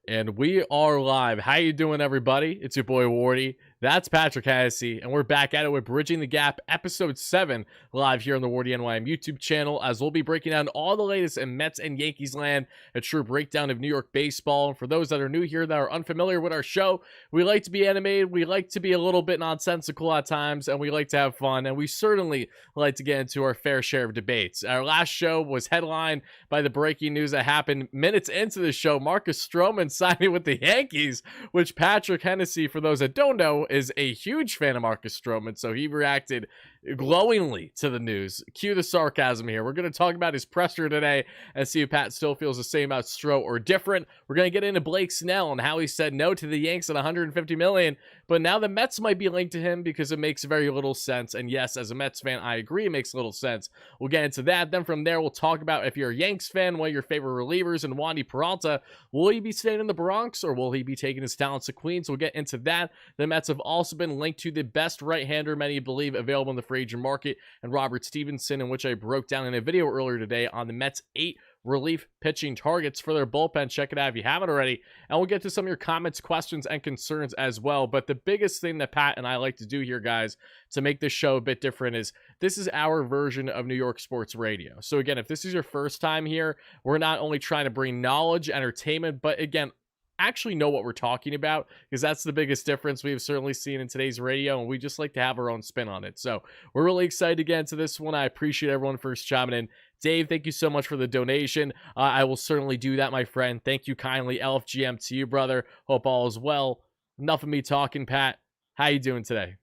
And we are live. How you doing, everybody? It's your boy Wardy. That's Patrick Hennessy, and we're back at it with Bridging the Gap, Episode 7, live here on the WardyNYM YouTube channel, as we'll be breaking down all the latest in Mets and Yankees land, a true breakdown of New York baseball. And for those that are new here that are unfamiliar with our show, we like to be animated, we like to be a little bit nonsensical at times, and we like to have fun, and we certainly like to get into our fair share of debates. Our last show was headlined by the breaking news that happened minutes into the show, Marcus Stroman signing with the Yankees, which Patrick Hennessy, for those that don't know, is a huge fan of Marcus Stroman, so he reacted glowingly to the news. Cue the sarcasm here. We're going to talk about his presser today and see if Pat still feels the same about Stro or different. We're going to get into Blake Snell and how he said no to the Yanks at $150 million, but now the Mets might be linked to him because it makes very little sense. And yes, as a Mets fan, I agree it makes little sense. We'll get into that. Then from there, we'll talk about if you're a Yanks fan, one of your favorite relievers and Wandy Peralta, will he be staying in the Bronx or will he be taking his talents to Queens? We'll get into that. The Mets have also been linked to the best right-hander many believe available in the free agent market, and Robert Stephenson, in which I broke down in a video earlier today on the Mets' 8 relief pitching targets for their bullpen. Check it out if you haven't already. And we'll get to some of your comments, questions, and concerns as well. But the biggest thing that Pat and I like to do here, guys, to make this show a bit different is this is our version of New York sports radio. So again, if this is your first time here, we're not only trying to bring knowledge, entertainment, but again, actually know what we're talking about, because that's the biggest difference we've certainly seen in today's radio, and we just like to have our own spin on it. So we're really excited to get into this one. I appreciate everyone for chiming in. Dave, thank you so much for the donation. I will certainly do that, my friend. Thank you kindly. LFGM to you, brother. Hope all is well. Enough of me talking, Pat. How you doing today?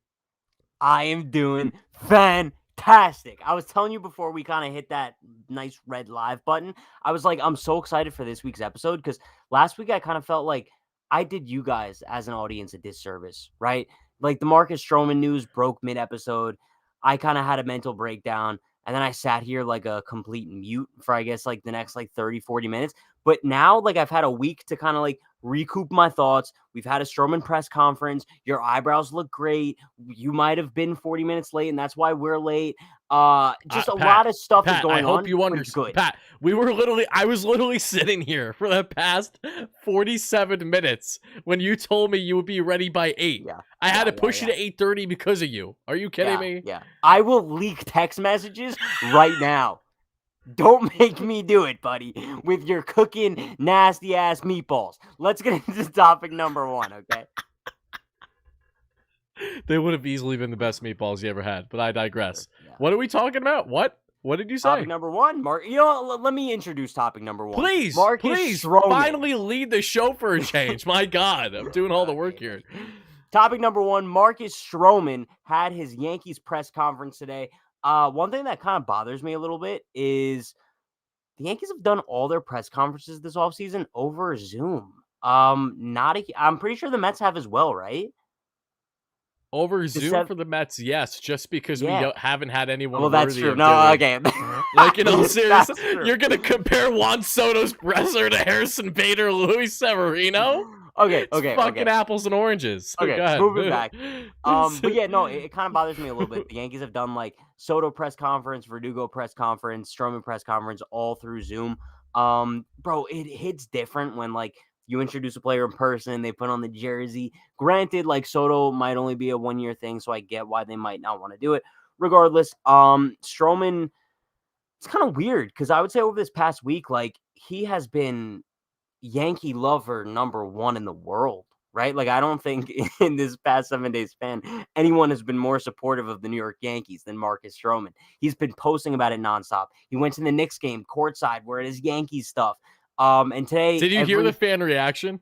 I am doing fantastic. I was telling you before we kind of hit that nice red live button, I was like, I'm so excited for this week's episode because last week I kind of felt like I did you guys as an audience a disservice, right? Like the Marcus Stroman news broke mid-episode. I kind of had a mental breakdown, and then I sat here like a complete mute for, I guess, like the next like 30, 40 minutes. But now, like, I've had a week to kind of like recoup my thoughts. We've had a Stroman press conference. Your eyebrows look great. You might have been 40 minutes late, and that's why we're late. Just a lot of stuff is going on. I on. hope you understand. Pat, I was literally sitting here for the past 47 minutes when you told me you would be ready by 8. Yeah, I had to push you to 8:30 because of you. Are you kidding me? Yeah. I will leak text messages right now. Don't make me do it, buddy, with your cooking nasty-ass meatballs. Let's get into topic number 1, okay? They would have easily been the best meatballs you ever had, but I digress. Yeah. What are we talking about? What did you say? Topic number 1, Mark. You know, let me introduce topic number 1. Please, Stroman. Finally lead the show for a change. My God, I'm doing all the work here. Topic number 1, Marcus Stroman had his Yankees press conference today. One thing that kind of bothers me a little bit is the Yankees have done all their press conferences this offseason over Zoom. I'm pretty sure the Mets have as well, right? Over Zoom for the Mets, yes, just because we haven't had anyone. Well, that's true. Okay. Like, in all seriousness, you're going to compare Juan Soto's presser to Harrison Bader, Luis Severino? Okay. Fucking apples and oranges. Okay, go ahead. Moving back. But yeah, no, it kind of bothers me a little bit. The Yankees have done like Soto press conference, Verdugo press conference, Stroman press conference, all through Zoom. Bro, it hits different when like you introduce a player in person, they put on the jersey. Granted, like Soto might only be a 1-year thing, so I get why they might not want to do it. Regardless, Stroman, it's kind of weird because I would say over this past week, like he has been Yankee lover number 1 in the world, right? Like I don't think in this past 7 days span, anyone has been more supportive of the New York Yankees than Marcus Stroman. He's been posting about it nonstop. He went to the Knicks game courtside where it is Yankees stuff. And today, did you hear the fan reaction?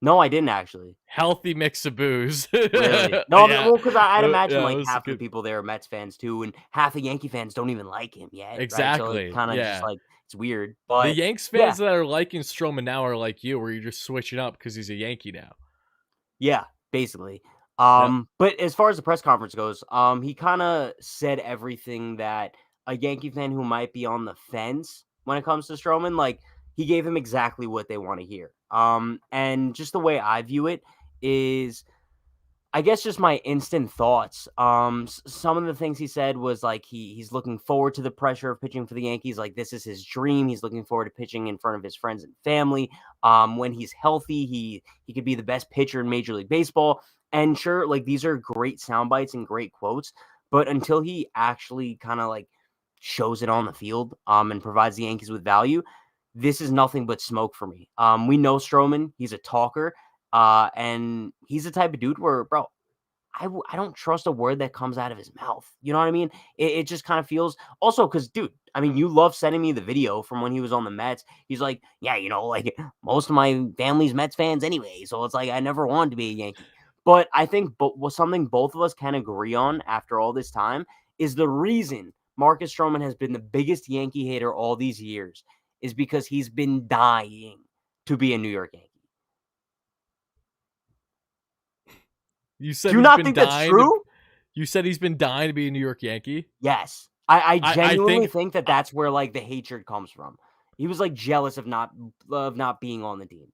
No, I didn't actually. Healthy mix of booze. Really? No, yeah. Well, because I'd imagine like half the people there are Mets fans too, and half the Yankee fans don't even like him yet. Exactly. Right? So kind of just like it's weird. But the Yanks fans that are liking Stroman now are like you, where you're just switching up because he's a Yankee now. Yeah, basically. But as far as the press conference goes, he kind of said everything that a Yankee fan who might be on the fence when it comes to Stroman, like he gave him exactly what they want to hear. And just the way I view it is I guess just my instant thoughts. Some of the things he said was like he's looking forward to the pressure of pitching for the Yankees. Like this is his dream. He's looking forward to pitching in front of his friends and family. When he's healthy, he could be the best pitcher in Major League Baseball. And sure, like these are great sound bites and great quotes, but until he actually kind of like shows it on the field, and provides the Yankees with value, this is nothing but smoke for me. We know Stroman; he's a talker. And he's the type of dude where, bro, I don't trust a word that comes out of his mouth. You know what I mean? It just kind of feels also because, dude, I mean, you love sending me the video from when he was on the Mets. He's like, yeah, like most of my family's Mets fans anyway. So it's like I never wanted to be a Yankee. But I think something both of us can agree on after all this time is the reason Marcus Stroman has been the biggest Yankee hater all these years is because he's been dying to be a New York Yankee. You said Do you he's not been think that's dying. true? You said he's been dying to be a New York Yankee. Yes. I genuinely think think that that's where like the hatred comes from. He was like jealous of not being on the team.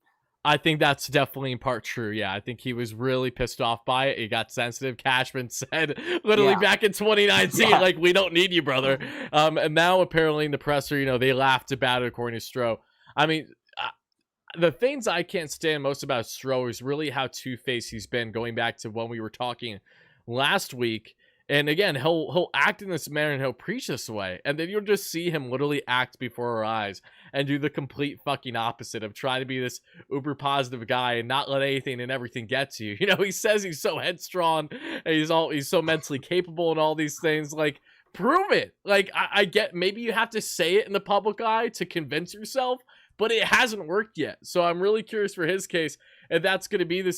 I think that's definitely in part true. Yeah, I think he was really pissed off by it. He got sensitive. Cashman said literally back in 2019, like, we don't need you, brother. And now apparently in the presser, they laughed about it, according to Stro. I mean, the things I can't stand most about Stro is really how two-faced he's been, going back to when we were talking last week. And again, he'll act in this manner and he'll preach this way. And then you'll just see him literally act before our eyes and do the complete fucking opposite of trying to be this uber positive guy and not let anything and everything get to you. He says he's so headstrong and he's so mentally capable and all these things. Like, prove it. Like, I get maybe you have to say it in the public eye to convince yourself, but it hasn't worked yet. So I'm really curious for his case if that's going to be the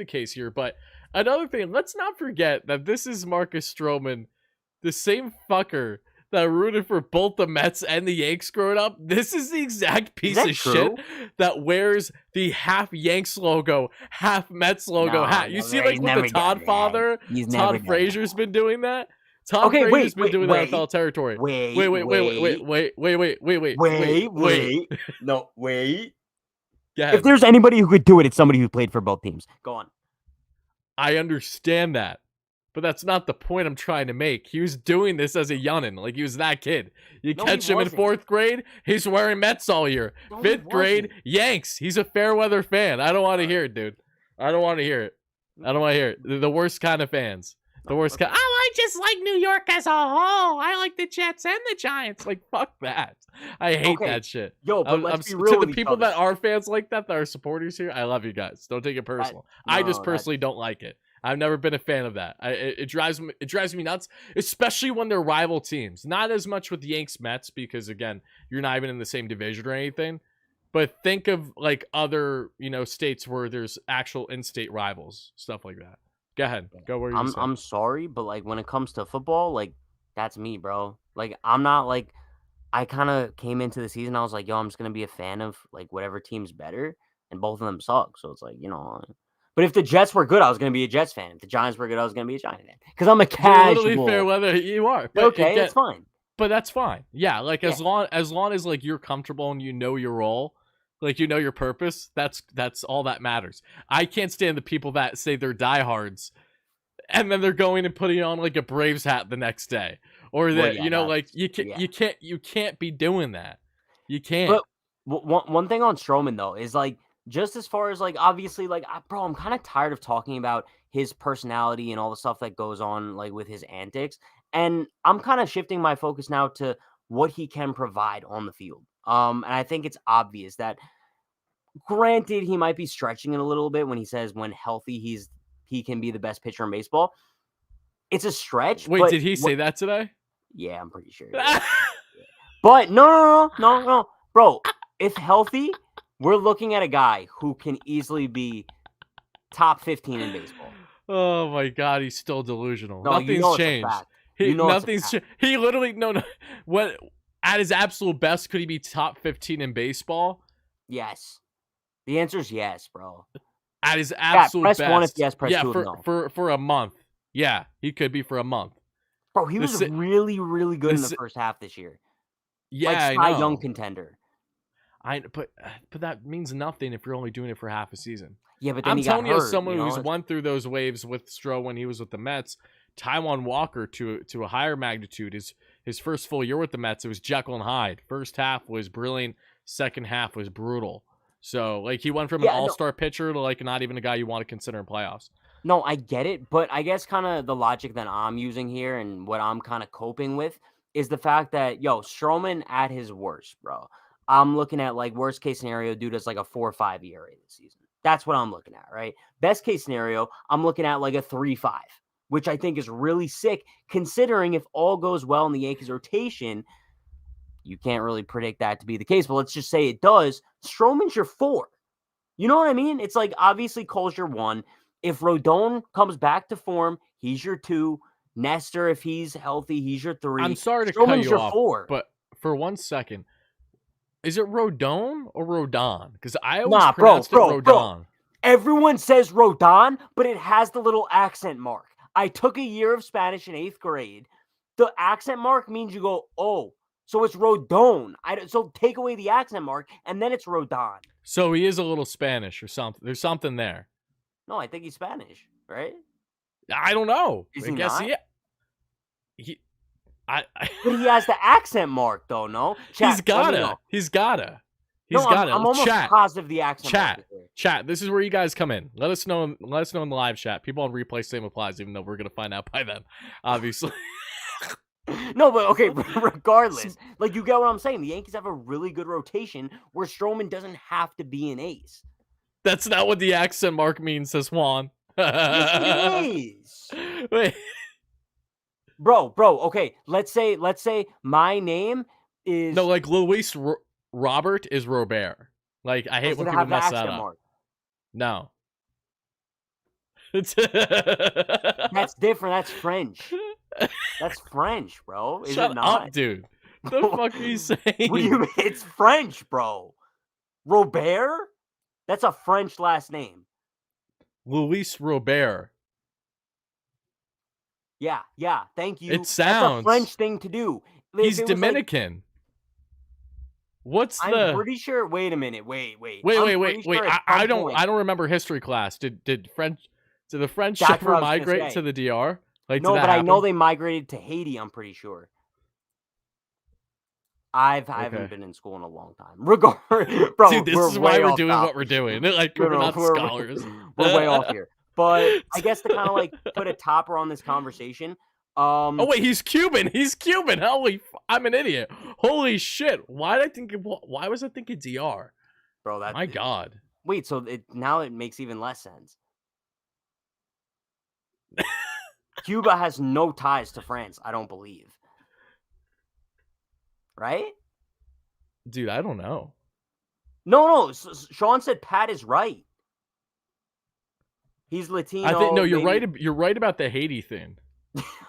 case here. But another thing, let's not forget that this is Marcus Stroman, the same fucker that rooted for both the Mets and the Yanks growing up. This is the exact piece of shit that wears the half Yanks logo, half Mets logo hat. You see, like with the Todd father, Todd Frazier's been doing that. Todd Frazier's been doing that in foul territory. Wait. No, wait. If there's anybody who could do it, it's somebody who played for both teams. Go on. I understand that, but that's not the point I'm trying to make. He was doing this as a youngin', like he was that kid. Catch him in 4th grade, he's wearing Mets all year. 5th grade, Yanks. He's a fair weather fan. I don't want to hear it, dude. I don't want to hear it. The worst kind of fans. The worst kind. I just like New York as a whole. I like the Jets and the Giants. Like, fuck that. I hate that shit. Yo, but let's be real to the people that are fans like that are supporters here, I love you guys. Don't take it personal. I just personally don't like it. I've never been a fan of that. It drives me nuts, especially when they're rival teams. Not as much with the Yanks Mets because, again, you're not even in the same division or anything. But think of like other states where there's actual in-state rivals, stuff like that. Go ahead. Go where you're I'm sorry, but like when it comes to football, like that's me, bro. Like I'm not like I kind of came into the season. I was like, yo, I'm just gonna be a fan of like whatever team's better, and both of them suck. So it's like But if the Jets were good, I was gonna be a Jets fan. If the Giants were good, I was gonna be a Giant fan. Because I'm a casual. Literally fair weather. You are. But okay, it's fine. But that's fine. Yeah, like as long as like you're comfortable and you know your role. Like, your purpose, that's all that matters. I can't stand the people that say they're diehards and then they're going and putting on like a Braves hat the next day. Or that, like you can't be doing that. You can't. But one thing on Stroman though is like just as far as like obviously like bro, I'm kind of tired of talking about his personality and all the stuff that goes on like with his antics. And I'm kind of shifting my focus now to what he can provide on the field. And I think it's obvious that granted he might be stretching it a little bit when he says when healthy he can be the best pitcher in baseball. It's a stretch. Wait, did he say that today? Yeah, I'm pretty sure. But no. Bro, if healthy, we're looking at a guy who can easily be top 15 in baseball. Oh my god, he's still delusional. No, nothing's changed. Nothing's changed. He literally what at his absolute best could he be top 15 in baseball? Yes. The answer is yes, bro. At his absolute press best. One if yes, press two if no. For a month. Yeah, he could be for a month. Bro, he was really, really good in the first half this year. Yeah, like Cy Young contender. But that means nothing if you're only doing it for half a season. Yeah, but then I'm he got telling you, hurt, as someone you know? who's won through those waves with Stroh when he was with the Mets, Taijuan Walker to a higher magnitude. His first full year with the Mets, it was Jekyll and Hyde. First half was brilliant. Second half was brutal. So, like, he went from an all-star pitcher to, like, not even a guy you want to consider in playoffs. No, I get it, but I guess kind of the logic that I'm using here and what I'm kind of coping with is the fact that, Stroman at his worst, bro. I'm looking at, like, worst case scenario, dude does like a 4.5 ERA this season. That's what I'm looking at, right? Best case scenario, I'm looking at like a 3.5, which I think is really sick considering if all goes well in the Yankees rotation. You can't really predict that to be the case, but let's just say it does. Stroman's your 4. You know what I mean? It's like, obviously Cole's your 1. If Rodón comes back to form, he's your 2. Nestor, if he's healthy, he's your 3. I'm sorry to Stroman's cut you your off, 4. but for 1 second, is it Rodón or Rodon? Because I always pronounced it Rodon. Bro. Everyone says Rodón, but it has the little accent mark. I took a year of Spanish in 8th grade. The accent mark means you go, oh, so it's Rodón. So take away the accent mark, and then it's Rodón. So he is a little Spanish or something. There's something there. No, I think he's Spanish, right? I don't know. Is I he guess not? But he has the accent mark, though, no? Chat, He's gotta. I'm almost positive the accent mark is there. Chat, this is where you guys come in. Let us know in the live chat. People on replay, same applies, even though we're going to find out by then, obviously. No, but okay, regardless, like, you get what I'm saying. The Yankees have a really good rotation where Stroman doesn't have to be an ace. That's not what the accent mark means, says Juan. Yes, it is. Wait. Bro, okay, let's say my name is... No, like, Luis Robert is Robert. Like, I hate when people mess that up. Mark? No. That's different. That's French. That's French, bro. Is Shut it not? up, dude. The fuck are you saying? What do you mean? It's French, bro. Robert? That's a French last name. Luis Robert. Yeah. Thank you. It sounds... That's a French thing to do. He's Dominican. I'm pretty sure... Wait a minute. Wait. Sure I don't remember history class. Did the French ever migrate to the DR? Like, no, but I know they migrated to Haiti, I'm pretty sure. I haven't been in school in a long time. Bro, dude, this is why we're doing what we're doing. Like, we're not scholars. We're way off here. But I guess to kind of like put a topper on this conversation. Oh wait, he's Cuban. I'm an idiot. Holy shit! Why was I thinking DR? Bro, my God. Wait, so now it makes even less sense. Cuba has no ties to France, I don't believe. Right? Dude, I don't know. No. Sean said Pat is right. He's Latino. You're right. You're right about the Haiti thing.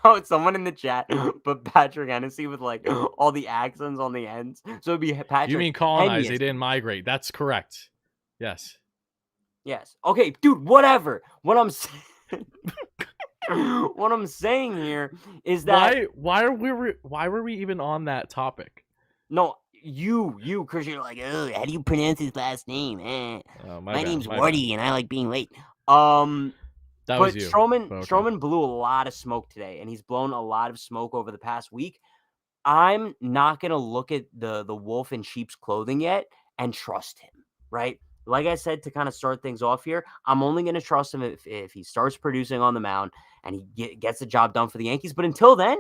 Oh, it's someone in the chat, but Patrick Hennessy with like all the accents on the ends. So it'd be Patrick. You mean colonize? They didn't migrate. That's correct. Yes. Okay, dude. Whatever. What I'm saying here is that why were we even on that topic? No, you, because you're like, oh, how do you pronounce his last name? My name's Wardy, and I like being late. That was you. Stroman blew a lot of smoke today, and he's blown a lot of smoke over the past week. I'm not gonna look at the wolf in sheep's clothing yet and trust him, right? Like I said, to kind of start things off here, I'm only going to trust him if he starts producing on the mound and he gets the job done for the Yankees. But until then,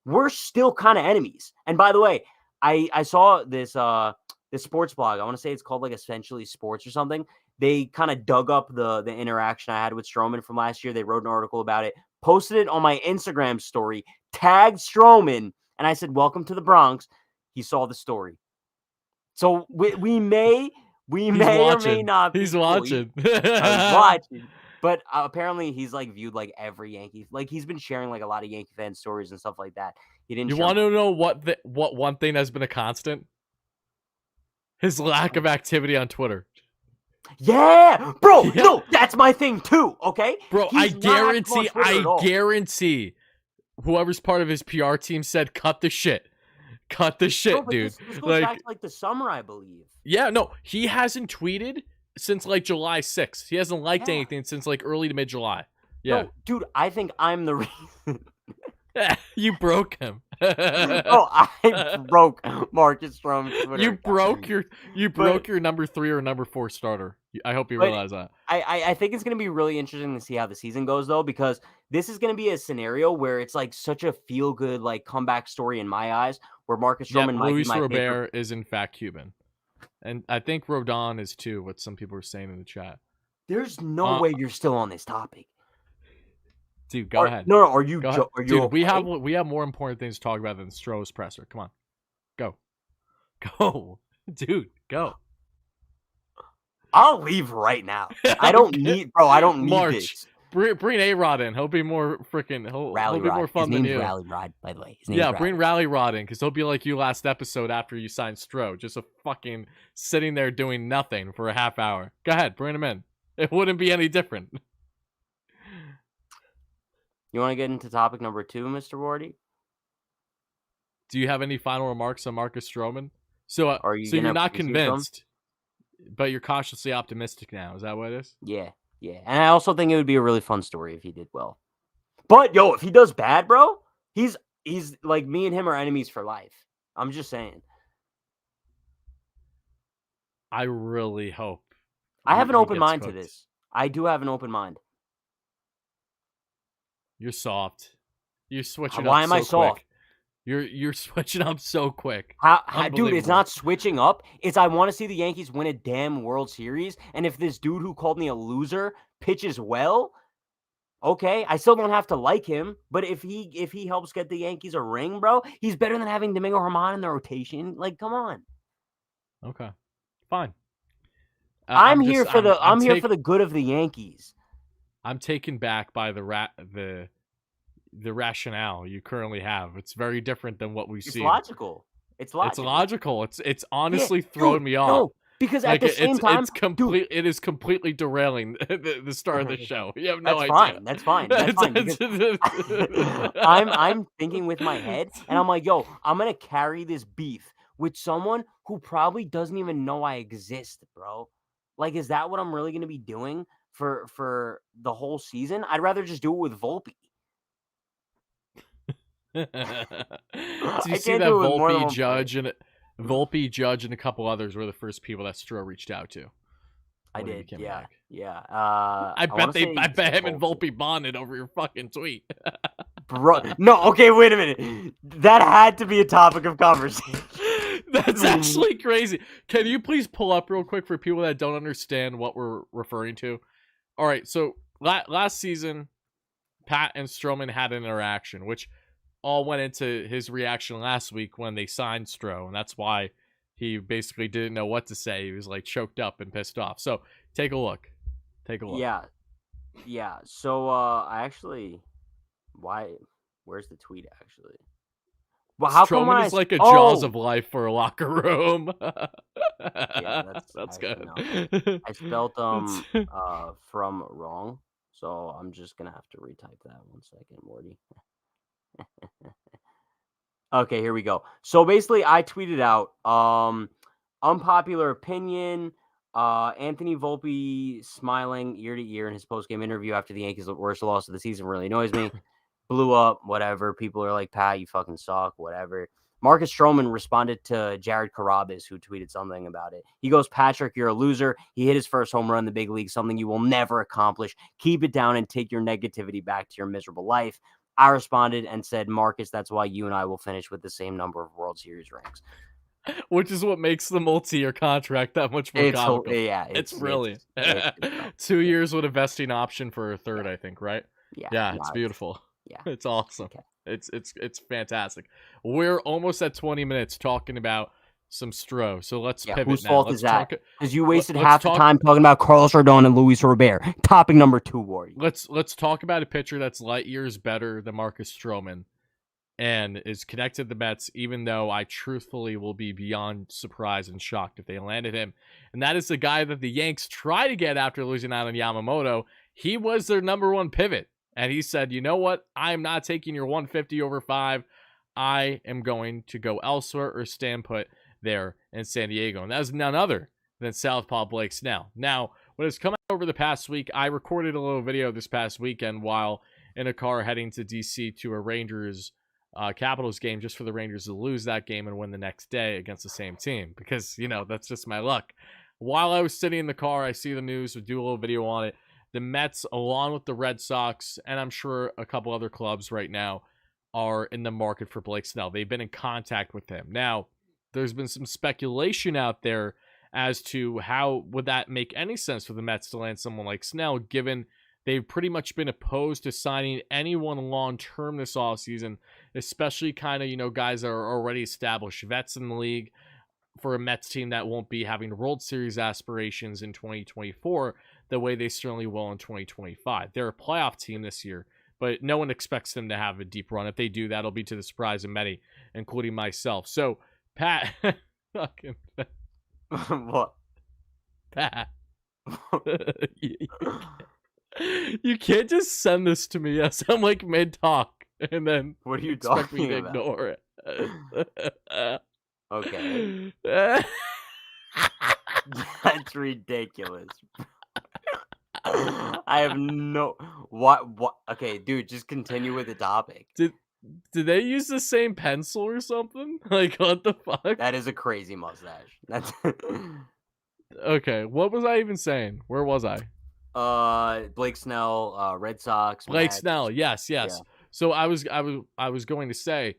we're still kind of enemies. And by the way, I saw this sports blog. I want to say it's called like Essentially Sports or something. They kind of dug up the interaction I had with Stroman from last year. They wrote an article about it, posted it on my Instagram story, tagged Stroman, and I said, "Welcome to the Bronx." He saw the story. So we may or may not be. He's watching. I was watching. But apparently he's like viewed like every Yankee. Like he's been sharing like a lot of Yankee fan stories and stuff like that. He didn't. You want to know what one thing has been a constant? His lack of activity on Twitter. Yeah, bro. Yeah. No, that's my thing too. Okay, bro. I guarantee whoever's part of his PR team said, "Cut the shit. cut the shit, No, but dude. this goes back to like the summer, I believe. Yeah, no, he hasn't tweeted since like July 6th. He hasn't liked Yeah. anything since like early to mid July. Yeah. No, dude, I think I'm the reason. You broke him. Oh, I broke Marcus Stroman's Twitter. You broke your number 3 or number 4 starter. I hope you realize that. I think it's going to be really interesting to see how the season goes, though, because this is going to be a scenario where it's like such a feel good like comeback story in my eyes, where Marcus Stroman might Luis be my Robert favorite. is in fact Cuban, and I think Rodón is too. What some people are saying in the chat. There's no way you're still on this topic. Dude, go ahead. No, are you? Dude, okay? we have more important things to talk about than Stroh's presser. Come on, go, dude, go. I'll leave right now. I don't need, bro. I don't need this. Bring A-Rod in. He'll be more freaking. He'll be more fun than you. Rally Rod, by the way. Bring Rally Rod in because he'll be like you last episode after you signed Stroh, just a fucking sitting there doing nothing for a half hour. Go ahead, bring him in. It wouldn't be any different. You want to get into topic number 2, Mr. Wardy? Do you have any final remarks on Marcus Stroman? So you're not convinced, but you're cautiously optimistic now. Is that what it is? Yeah. And I also think it would be a really fun story if he did well. But, yo, if he does bad, bro, he's like me and him are enemies for life. I'm just saying. I really hope. I have an open mind to this. I do have an open mind. You're soft. You're switching Why up am so I soft? quick. You're switching up so quick. Dude, it's not switching up. It's I want to see the Yankees win a damn World Series. And if this dude who called me a loser pitches well, okay, I still don't have to like him. But if he helps get the Yankees a ring, bro, he's better than having Domingo Germán in the rotation. Like, come on. Okay, fine. I'm here for the good of the Yankees. I'm taken back by the rationale you currently have. It's very different than what we see. It's logical. It's honestly thrown me off. No, because at the same time, it is completely derailing the start of the show. You have no idea. That's fine. I'm thinking with my head, and I'm like, yo, I'm gonna carry this beef with someone who probably doesn't even know I exist, bro. Like, is that what I'm really gonna be doing for the whole season? I'd rather just do it with Volpe. Do you see that Volpe, Judge, and a couple others were the first people that Stroh reached out to? I did, yeah. I bet him and Volpe bonded over your fucking tweet. Bro, no, okay, wait a minute. That had to be a topic of conversation. That's actually crazy. Can you please pull up real quick for people that don't understand what we're referring to? All right, so last season, Pat and Stroman had an interaction, which all went into his reaction last week when they signed Stroh, and that's why he basically didn't know what to say. He was like choked up and pissed off. So take a look. Yeah. So where's the tweet actually? Well, how Stroman is like a jaws of life for a locker room. Yeah, that's good. I spelled from wrong, so I'm just gonna have to retype that 1 second, Morty. Okay, here we go. So basically, I tweeted out unpopular opinion. Anthony Volpe smiling ear to ear in his post-game interview after the Yankees' worst loss of the season really annoys me. Blew up, whatever. People are like, Pat, you fucking suck, whatever. Marcus Stroman responded to Jared Carabas, who tweeted something about it. He goes, Patrick, you're a loser. He hit his first home run in the big league, something you will never accomplish. Keep it down and take your negativity back to your miserable life. I responded and said, Marcus, that's why you and I will finish with the same number of World Series rings. Which is what makes the multi-year contract that much more comical. Yeah, it's brilliant. 2 years with a vesting option for a third, I think, right? Yeah, it's beautiful. Yeah, it's awesome. Okay. It's fantastic. We're almost at 20 minutes talking about some Stroh, so let's pivot. Whose now. fault is that? Because you wasted half the time talking about Carlos Rodón and Luis Robert. Topic number 2, Wardy. Let's talk about a pitcher that's light years better than Marcus Stroman and is connected to the Mets, even though I truthfully will be beyond surprised and shocked if they landed him. And that is the guy that the Yanks try to get after losing out on Yamamoto. He was their number 1 pivot. And he said, you know what? I'm not taking your 150 over 5. I am going to go elsewhere or stand put there in San Diego. And that is none other than Southpaw Blake Snell. Now, what has come out over the past week, I recorded a little video this past weekend while in a car heading to DC to a Rangers Capitals game, just for the Rangers to lose that game and win the next day against the same team, because, you know, that's just my luck. While I was sitting in the car, I see the news, would do a little video on it. The Mets, along with the Red Sox, and I'm sure a couple other clubs right now, are in the market for Blake Snell. They've been in contact with him. Now, there's been some speculation out there as to how would that make any sense for the Mets to land someone like Snell, given they've pretty much been opposed to signing anyone long-term this offseason, especially kind of, you know, guys that are already established vets in the league, for a Mets team that won't be having World Series aspirations in 2024 the way they certainly will in 2025. They're a playoff team this year, but no one expects them to have a deep run. If they do, that'll be to the surprise of many, including myself. So, Pat, What? Pat, you can't just send this to me as I'm like mid-talk and then What are you expect me talking to about? ignore it. Okay. That's ridiculous. I have no what. Okay, dude, just continue with the topic. Did they use the same pencil or something? Like, what the fuck? That is a crazy mustache. That's Okay, what was I even saying? Where was I? Blake Snell, Red Sox. Blake Mets. Snell, yes. Yeah. So I was going to say,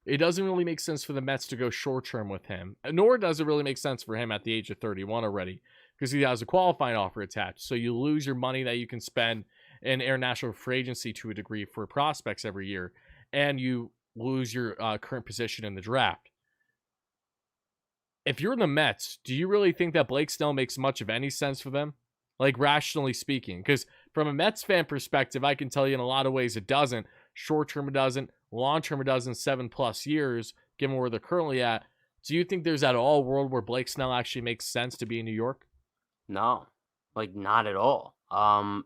it doesn't really make sense for the Mets to go short term with him, nor does it really make sense for him at the age of 31 already, because he has a qualifying offer attached. So you lose your money that you can spend in international free agency to a degree for prospects every year, and you lose your current position in the draft. If you're in the Mets, do you really think that Blake Snell makes much of any sense for them? Like, rationally speaking, because from a Mets fan perspective, I can tell you in a lot of ways it doesn't. Short term it doesn't. Long term it doesn't. 7+ years, given where they're currently at. Do you think there's at all a world where Blake Snell actually makes sense to be in New York? No, like not at all.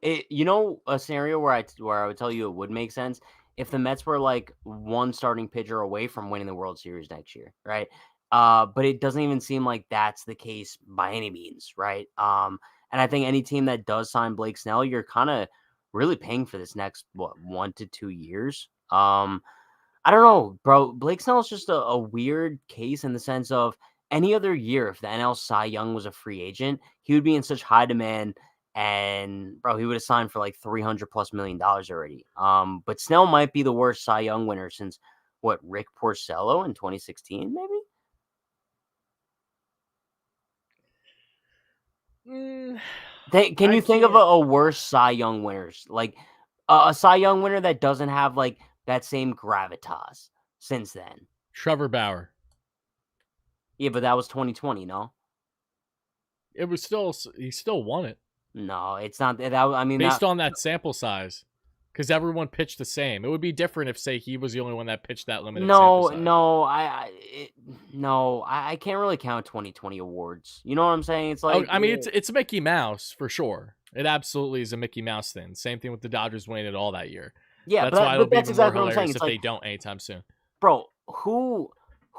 You know, a scenario where I would tell you it would make sense if the Mets were like one starting pitcher away from winning the World Series next year, right? But it doesn't even seem like that's the case by any means, right? And I think any team that does sign Blake Snell, you're kind of really paying for this next 1 to 2 years. I don't know, bro. Blake Snell is just a weird case in the sense of any other year, if the NL Cy Young was a free agent, he would be in such high demand, and bro, he would have signed for like $300+ million already. But Snell might be the worst Cy Young winner since what, Rick Porcello in 2016, maybe. Can you think of a worse Cy Young winners, like a Cy Young winner that doesn't have like that same gravitas since then? Trevor Bauer. Yeah, but that was 2020, no? It was he still won it. No, it's not that. I mean, based on that sample size, because everyone pitched the same. It would be different if, say, he was the only one that pitched that limited sample size. I can't really count 2020 awards. You know what I'm saying? It's like, I mean, it's Mickey Mouse for sure. It absolutely is a Mickey Mouse thing. Same thing with the Dodgers winning it all that year. Yeah, that's why it'll be exactly more what I'm saying. hilarious if they don't anytime soon. Bro, who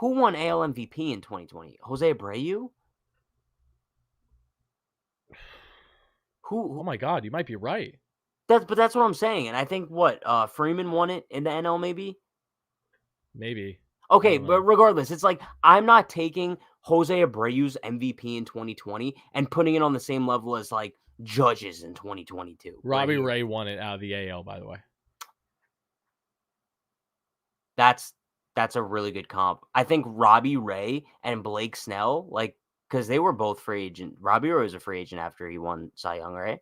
won AL MVP in 2020? Jose Abreu? Oh my God, you might be right. That's what I'm saying, and I think Freeman won it in the NL, maybe. Maybe. Okay, but regardless, it's like I'm not taking Jose Abreu's MVP in 2020 and putting it on the same level as like Judge's in 2022. Robbie Ray won it out of the AL, by the way. That's a really good comp. I think Robbie Ray and Blake Snell, like, because they were both free agent. Robbie Ray was a free agent after he won Cy Young, right?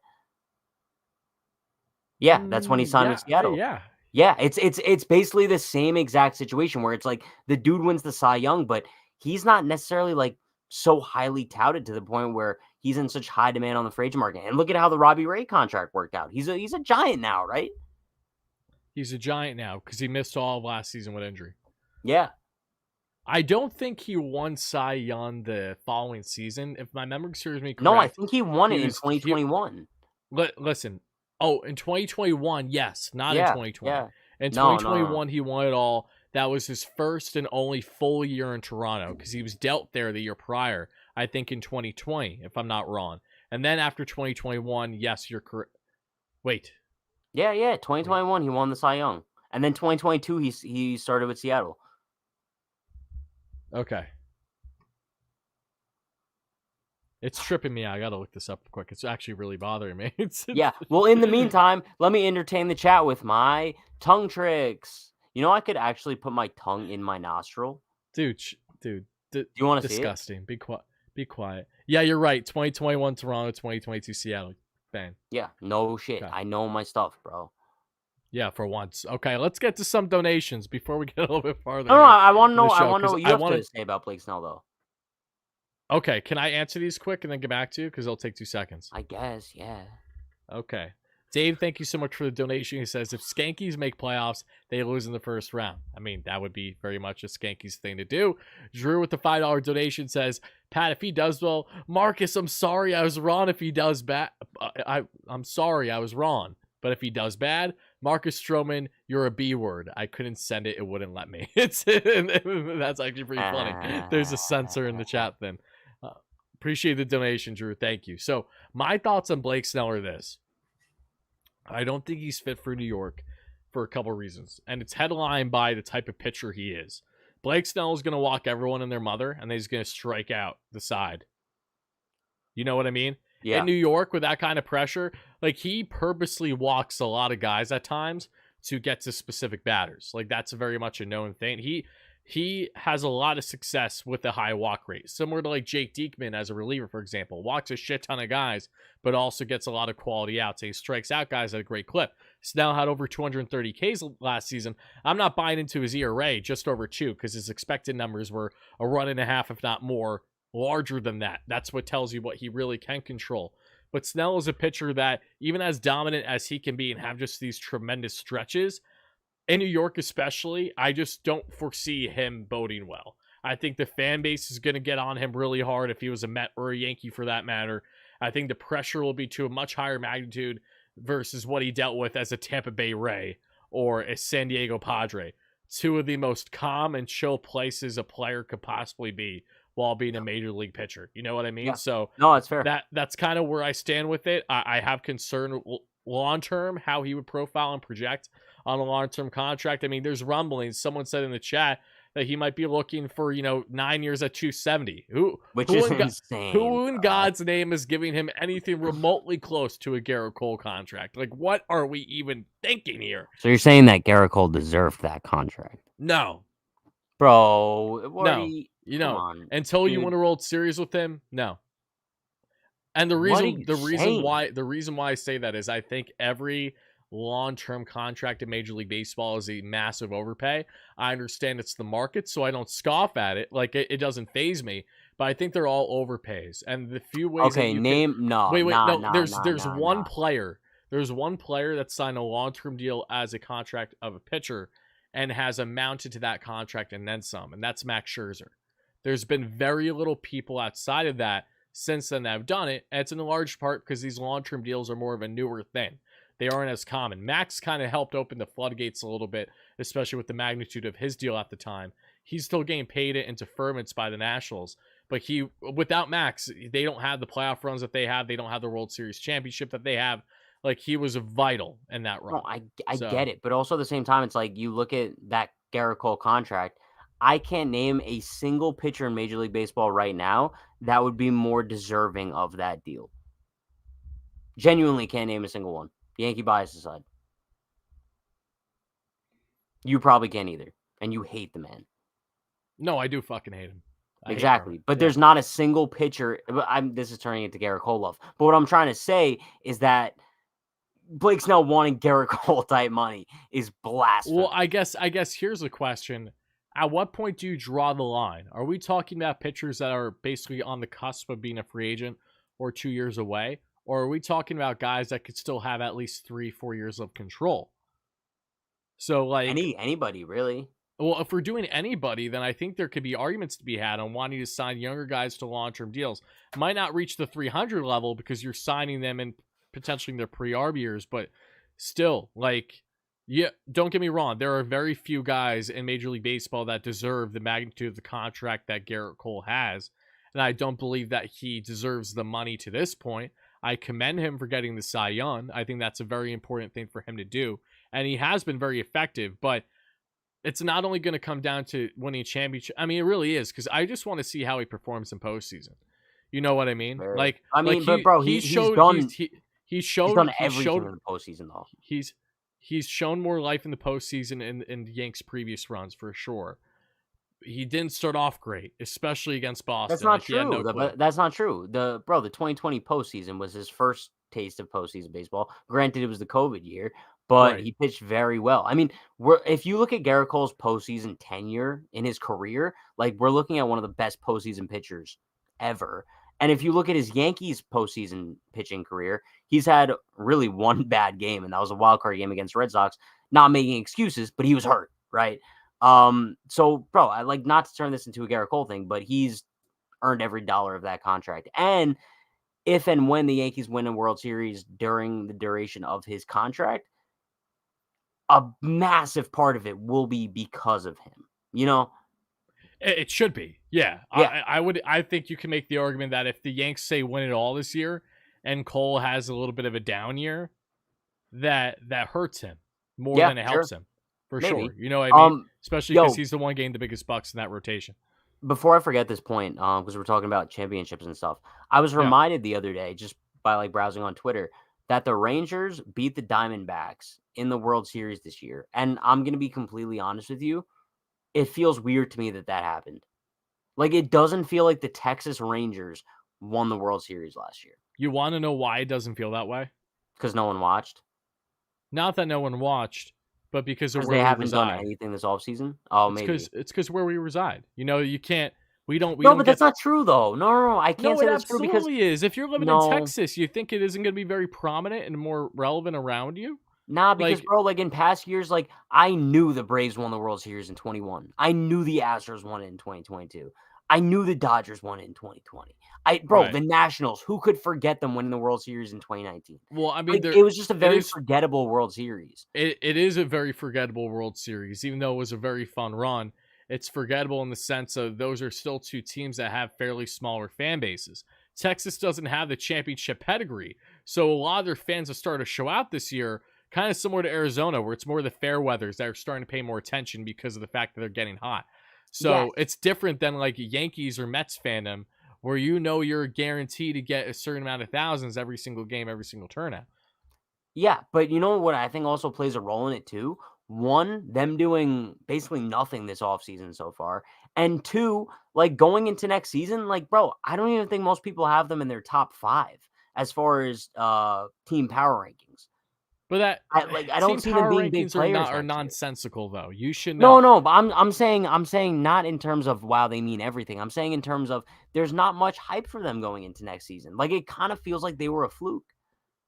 Yeah, that's when he signed with Seattle. Yeah, it's basically the same exact situation where it's like the dude wins the Cy Young, but he's not necessarily like so highly touted to the point where he's in such high demand on the free agent market. And look at how the Robbie Ray contract worked out. He's a giant now, right? He's a giant now because he missed all of last season with injury. Yeah. I don't think he won Cy Young the following season, if my memory serves me correct. No, I think he won it in 2021. Listen. Oh, in 2021, yes. Not in 2020. Yeah. In 2021, he won it all. that was his first and only full year in Toronto because he was dealt there the year prior, I think in 2020, if I'm not wrong. And then after 2021, yes, you're correct. Wait. Yeah. 2021, he won the Cy Young. And then 2022, he started with Seattle. Okay. It's tripping me out. I gotta look this up quick. It's actually really bothering me. Yeah. Well, in the meantime, let me entertain the chat with my tongue tricks. You know, I could actually put my tongue in my nostril. Dude. Do you want to see it? Disgusting. Be quiet. Yeah, you're right. 2021 Toronto, 2022 Seattle. Bang. Yeah. No shit. Okay. I know my stuff, bro. Yeah, for once. Okay, let's get to some donations before we get a little bit farther. No, I want to know. I want to know what you have to say about Blake Snell, though. Okay, can I answer these quick and then get back to you? Because it'll take 2 seconds. I guess, yeah. Okay. Dave, thank you so much for the donation. He says, if Skankies make playoffs, they lose in the first round. I mean, that would be very much a Skankies thing to do. Drew with the $5 donation says, Pat, if he does well, Marcus, I'm sorry I was wrong if he does bad. I'm sorry I was wrong. But if he does bad, Marcus Stroman, you're a B word. I couldn't send it. It wouldn't let me. That's actually pretty funny. There's a censor in the chat then. Appreciate the donation, Drew. Thank you. So my thoughts on Blake Snell are this. I don't think he's fit for New York for a couple reasons. And it's headlined by the type of pitcher he is. Blake Snell is going to walk everyone and their mother, and then he's going to strike out the side. You know what I mean? Yeah. In New York, with that kind of pressure, like he purposely walks a lot of guys at times to get to specific batters. Like that's very much a known thing. He has a lot of success with the high walk rate, similar to like Jake Diekman as a reliever, for example. Walks a shit ton of guys, but also gets a lot of quality outs. He strikes out guys at a great clip. Snell had over 230 Ks last season. I'm not buying into his ERA, just over 2, because his expected numbers were a run and a half, if not more, larger than that. That's what tells you what he really can control. But Snell is a pitcher that, even as dominant as he can be and have just these tremendous stretches, in New York especially, I just don't foresee him boding well. I think the fan base is going to get on him really hard if he was a Met or a Yankee for that matter. I think the pressure will be to a much higher magnitude versus what he dealt with as a Tampa Bay Ray or a San Diego Padre. Two of the most calm and chill places a player could possibly be while being a major league pitcher. You know what I mean? Yeah. So no, it's fair. That's kind of where I stand with it. I have concern long-term how he would profile and project on a long-term contract. I mean, there's rumblings. Someone said in the chat that he might be looking for, 9 years at 270. Which is insane. Who in God's name is giving him anything remotely close to a Garrett Cole contract? Like, what are we even thinking here? So you're saying that Garrett Cole deserved that contract? No. Bro, Wardy, come on, until dude. You win a World Series with him, no. And the reason why I say that is I think every long-term contract in Major League Baseball is a massive overpay. I understand it's the market, so I don't scoff at it. Like it doesn't faze me, but I think they're all overpays. And the few ways There's one player. There's one player that signed a long-term deal as a contract of a pitcher and has amounted to that contract and then some, and that's Max Scherzer. There's been very little people outside of that since then that have done it, and it's in large part because these long-term deals are more of a newer thing. They aren't as common. Max kind of helped open the floodgates a little bit, especially with the magnitude of his deal at the time. He's still getting paid in deferments by the Nationals, but without Max, they don't have the playoff runs that they have. They don't have the World Series championship that they have. Like, he was vital in that run. No, I get it, but also at the same time, it's like you look at that Garrett Cole contract. I can't name a single pitcher in Major League Baseball right now that would be more deserving of that deal. Genuinely can't name a single one. Yankee bias aside. You probably can't either, and you hate the man. No, I do fucking hate him. Exactly, but there's not a single pitcher. This is turning into Garrett Cole love. But what I'm trying to say is that Blake Snell wanting Garrett Cole type money is blasphemy. Well, I guess here's the question. At what point do you draw the line? Are we talking about pitchers that are basically on the cusp of being a free agent or 2 years away? Or are we talking about guys that could still have at least 3-4 years of control? So, like... Anybody, really. Well, if we're doing anybody, then I think there could be arguments to be had on wanting to sign younger guys to long-term deals. Might not reach the 300 level because you're signing them in potentially their pre-arb years, but still, like, Yeah, don't get me wrong. There are very few guys in Major League Baseball that deserve the magnitude of the contract that Garrett Cole has. And I don't believe that he deserves the money to this point. I commend him for getting the Cy Young. I think that's a very important thing for him to do. And he has been very effective, but it's not only going to come down to winning a championship. I mean, it really is, because I just want to see how he performs in postseason. You know what I mean? Fair. Like, I like mean, but bro, he he's showed done he he's showed done he everything showed in the postseason though. he's shown more life in the postseason in Yanks' previous runs for sure. He didn't start off great, especially against That's Boston. not Like, he had no true. clue. That's not true. The 2020 postseason was his first taste of postseason baseball. Granted, it was the COVID year, but Right. he pitched very well. I mean, if you look at Garrett Cole's postseason tenure in his career, like we're looking at one of the best postseason pitchers ever. And if you look at his Yankees postseason pitching career, he's had really one bad game, and that was a wild card game against Red Sox. Not making excuses, but he was hurt, right? So bro, I like not to turn this into a Garrett Cole thing, but he's earned every dollar of that contract. And if and when the Yankees win a World Series during the duration of his contract, a massive part of it will be because of him. You know? It should be. Yeah. Yeah. I think you can make the argument that if the Yanks say win it all this year and Cole has a little bit of a down year, that hurts him more Yeah, than it sure. helps him. For Maybe. sure. You know what I mean? Especially because Yo, he's the one getting the biggest bucks in that rotation. before I forget this point, because we're talking about championships and stuff, I was Yeah. reminded the other day, just by like browsing on Twitter, that the Rangers beat the Diamondbacks in the World Series this year. And I'm gonna be completely honest with you, it feels weird to me that happened. Like, it doesn't feel like the Texas Rangers won the World Series last year You want to know why it doesn't feel that way? because no one watched. Not that no one watched, but because of Because where they we haven't done reside. anything this offseason. Oh, maybe. It's because where we reside. You know, you can't. We don't No, but get. that's not true, though. No. I can't No, say it that's true because absolutely is. If you're living in no, Texas, you think it isn't going to be very prominent and more relevant around you. nah, because Like, bro, like in past years, like I knew the Braves won the World Series in 21. I knew the Astros won it in 2022. I knew the Dodgers won it in 2020. right. The Nationals, who could forget them winning the World Series in 2019? Well, I mean, Like it was just a it very is forgettable World Series. it is a very forgettable World Series, even though it was a very fun run. It's forgettable in the sense of those are still two teams that have fairly smaller fan bases. Texas doesn't have the championship pedigree, so a lot of their fans have started to show out this year, kind of similar to Arizona, where it's more the fair weathers that are starting to pay more attention because of the fact that they're getting hot. Yes. So it's different than like Yankees or Mets fandom, where you know you're guaranteed to get a certain amount of thousands every single game, every single turnout. Yeah, but you know what I think also plays a role in it too? One, them doing basically nothing this offseason so far. And two, like going into next season, like, bro, I don't even think most people have them in their top 5 as far as team power rankings. But that I don't team see them power being big rankings are players not are next year. nonsensical though. You should No, know. but I'm saying not in terms of wow, they mean everything. I'm saying in terms of there's not much hype for them going into next season. Like it kind of feels like they were a fluke.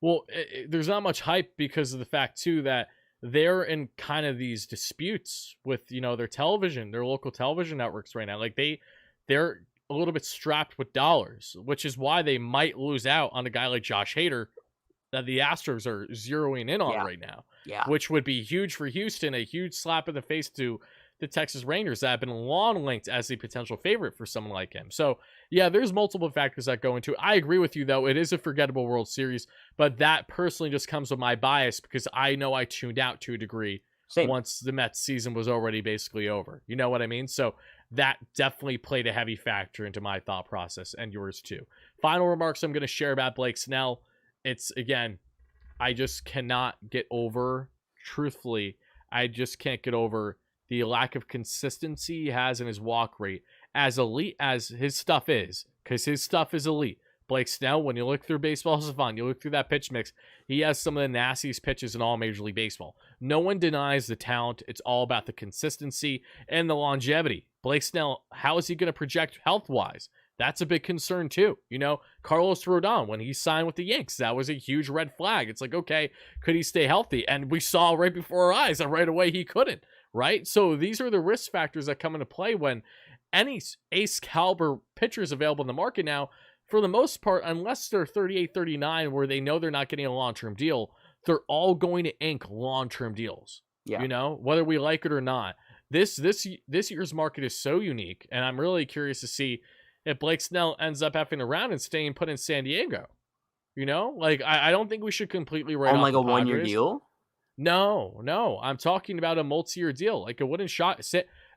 Well, there's not much hype because of the fact too that they're in kind of these disputes with their television, their local television networks right now. Like they're a little bit strapped with dollars, which is why they might lose out on a guy like Josh Hader that the Astros are zeroing in on Yeah. right now, Yeah. which would be huge for Houston, a huge slap in the face to the Texas Rangers that have been long linked as a potential favorite for someone like him. So, yeah, there's multiple factors that go into it. I agree with you, though. It is a forgettable World Series, but that personally just comes with my bias because I know I tuned out to a degree Same. once the Mets season was already basically over. You know what I mean? So that definitely played a heavy factor into my thought process and yours too. Final remarks I'm going to share about Blake Snell. It's, again, I just cannot get over, truthfully, I just can't get over the lack of consistency he has in his walk rate. As elite as his stuff is, because his stuff is elite. Blake Snell, when you look through Baseball Savant, you look through that pitch mix, he has some of the nastiest pitches in all Major League Baseball. No one denies the talent. It's all about the consistency and the longevity. Blake Snell, how is he going to project health-wise? That's a big concern too. Carlos Rodón, when he signed with the Yanks, that was a huge red flag. It's like, okay, could he stay healthy? And we saw right before our eyes that right away he couldn't, right? So these are the risk factors that come into play when any ace caliber pitchers available in the market now, for the most part, unless they're 38, 39, where they know they're not getting a long-term deal, they're all going to ink long-term deals. Yeah. You know, whether we like it or not. This year's market is so unique, and I'm really curious to see if Blake Snell ends up effing around and staying put in San Diego. You know, like I don't think we should completely write On off like the a 1-year Padres. deal? No, I'm talking about a multi-year deal. Like it wouldn't shot.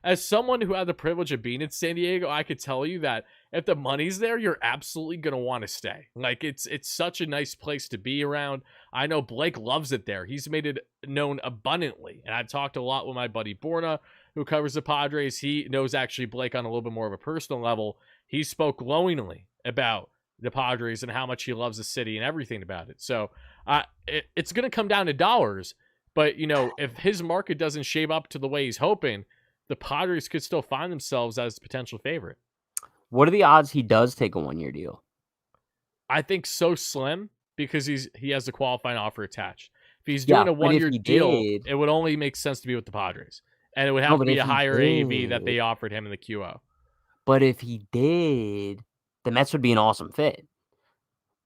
As someone who had the privilege of being in San Diego, I could tell you that if the money's there, you're absolutely gonna want to stay. Like it's such a nice place to be around. I know Blake loves it there. He's made it known abundantly, and I've talked a lot with my buddy Borna, who covers the Padres. He knows actually Blake on a little bit more of a personal level. He spoke glowingly about the Padres and how much he loves the city and everything about it. So it's going to come down to dollars. But, you know, if his market doesn't shape up to the way he's hoping, the Padres could still find themselves as a potential favorite. What are the odds he does take a 1-year deal? I think so slim because he has a qualifying offer attached. If he's doing a 1-year deal, it would only make sense to be with the Padres. And it would have to be a higher AAV that they offered him in the QO. But if he did, the Mets would be an awesome fit.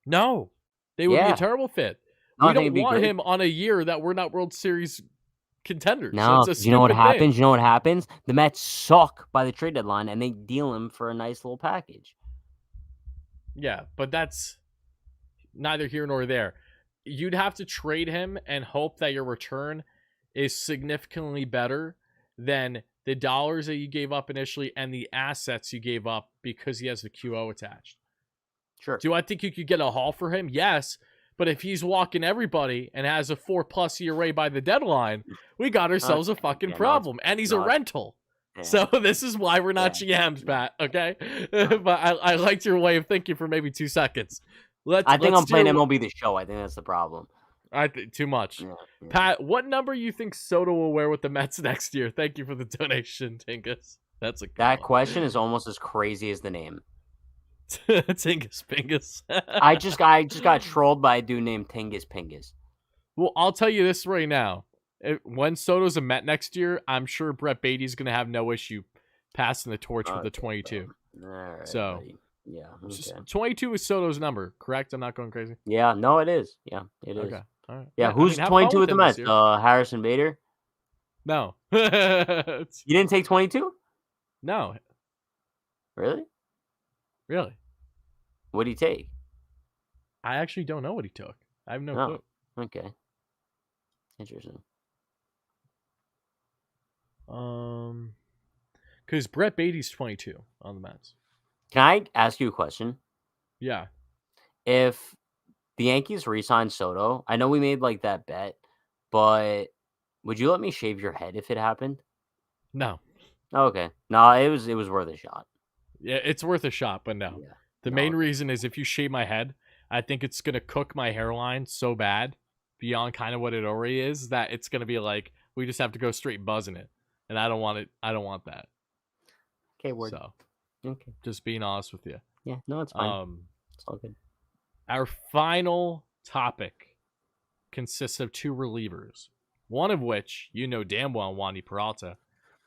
No, they would be a terrible fit. No, we don't want him on a year that we're not World Series contenders. No, so you know what happens? You know what happens? The Mets suck by the trade deadline, and they deal him for a nice little package. Yeah, but that's neither here nor there. You'd have to trade him and hope that your return is significantly better than the dollars that you gave up initially and the assets you gave up because he has the QO attached. Sure. Do I think you could get a haul for him? Yes. But if he's walking everybody and has a 4+ ERA by the deadline, we got ourselves a fucking problem. And he's a rental. Yeah. So this is why we're not GMs, Pat. Okay? But I liked your way of thinking for maybe 2 seconds. I think I'm playing MLB The Show. I think that's the problem. I think too much. Yeah. Pat, what number you think Soto will wear with the Mets next year? Thank you for the donation, Tingus. That's a good one. Question is almost as crazy as the name. Tingus Pingus. I just got trolled by a dude named Tingus Pingus. Well, I'll tell you this right now. When Soto's a Met next year, I'm sure Brett Beatty's going to have no issue passing the torch with the 22. All right, so, buddy. Yeah. Okay. 22 is Soto's number, correct? I'm not going crazy? Yeah, no, it is. Yeah, it is. Okay. All right. Yeah, who's 22 with the Mets? Harrison Bader? No. You didn't take 22? No. Really? Really? What did he take? I actually don't know what he took. I have no clue. Okay. Interesting. Because Brett Beatty's 22 on the Mets. Can I ask you a question? Yeah. If the Yankees re-sign Soto, I know we made like that bet, but would you let me shave your head if it happened? No. Okay. No, it was worth a shot. Yeah, it's worth a shot, but no. Yeah. The main reason is if you shave my head, I think it's going to cook my hairline so bad beyond kind of what it already is that it's going to be like we just have to go straight buzzing it. And I don't want it. I don't want that. Okay, word. So, okay. Just being honest with you. Yeah, no, it's fine. It's all good. Our final topic consists of 2 relievers, one of which you know damn well, Wandy Peralta.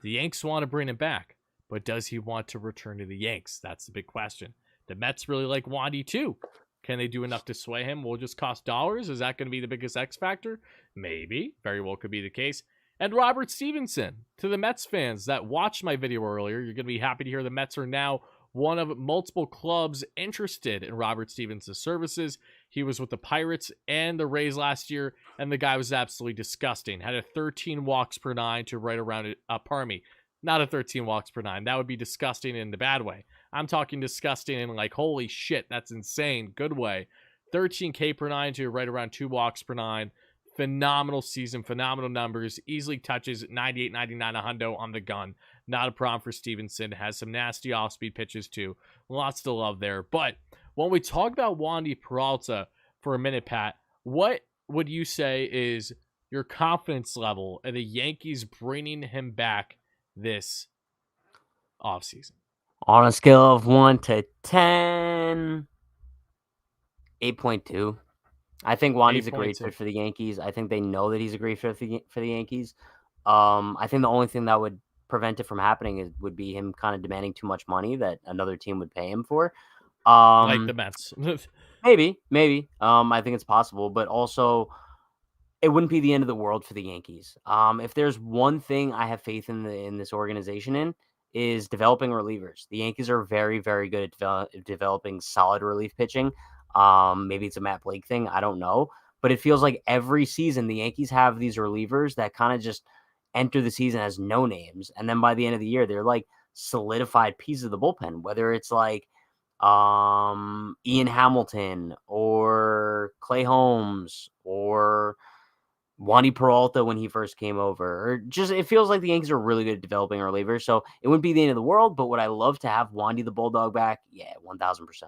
The Yanks want to bring him back, but does he want to return to the Yanks? That's the big question. The Mets really like Wandy too. Can they do enough to sway him? Will it just cost dollars? Is that going to be the biggest X factor? Maybe. Very well could be the case. And Robert Stephenson, to the Mets fans that watched my video earlier, you're going to be happy to hear the Mets are now one of multiple clubs interested in Robert Stephenson's services. He was with the Pirates and the Rays last year, and the guy was absolutely disgusting. Had a 13 walks per 9 to right around it. Pardon me, not a 13 walks per 9. That would be disgusting in the bad way. I'm talking disgusting in like, holy shit, that's insane. Good way. 13 K per 9 to right around 2 walks per 9. Phenomenal season, phenomenal numbers, easily touches 98, 99, a hundo on the gun. Not a problem for Stephenson. Has some nasty off-speed pitches too. Lots to love there. But when we talk about Wandy Peralta for a minute, Pat, what would you say is your confidence level in the Yankees bringing him back this offseason? On a scale of 1 to 10, 8.2. I think Wandy's a great fit for the Yankees. I think they know that he's a great fit for the Yankees. I think the only thing that would prevent it from happening would be him kind of demanding too much money that another team would pay him for. Like the Mets. maybe. I think it's possible, but also it wouldn't be the end of the world for the Yankees. If there's one thing I have faith in this organization is developing relievers. The Yankees are very, very good at developing solid relief pitching. Maybe it's a Matt Blake thing. I don't know. But it feels like every season the Yankees have these relievers that kind of just enter the season as no names. And then by the end of the year, they're like solidified pieces of the bullpen, whether it's like Ian Hamilton or Clay Holmes or Wandy Peralta when he first came over. Or just it feels like the Yankees are really good at developing relievers. So it wouldn't be the end of the world, but would I love to have Wandy the Bulldog back? Yeah, 1000%.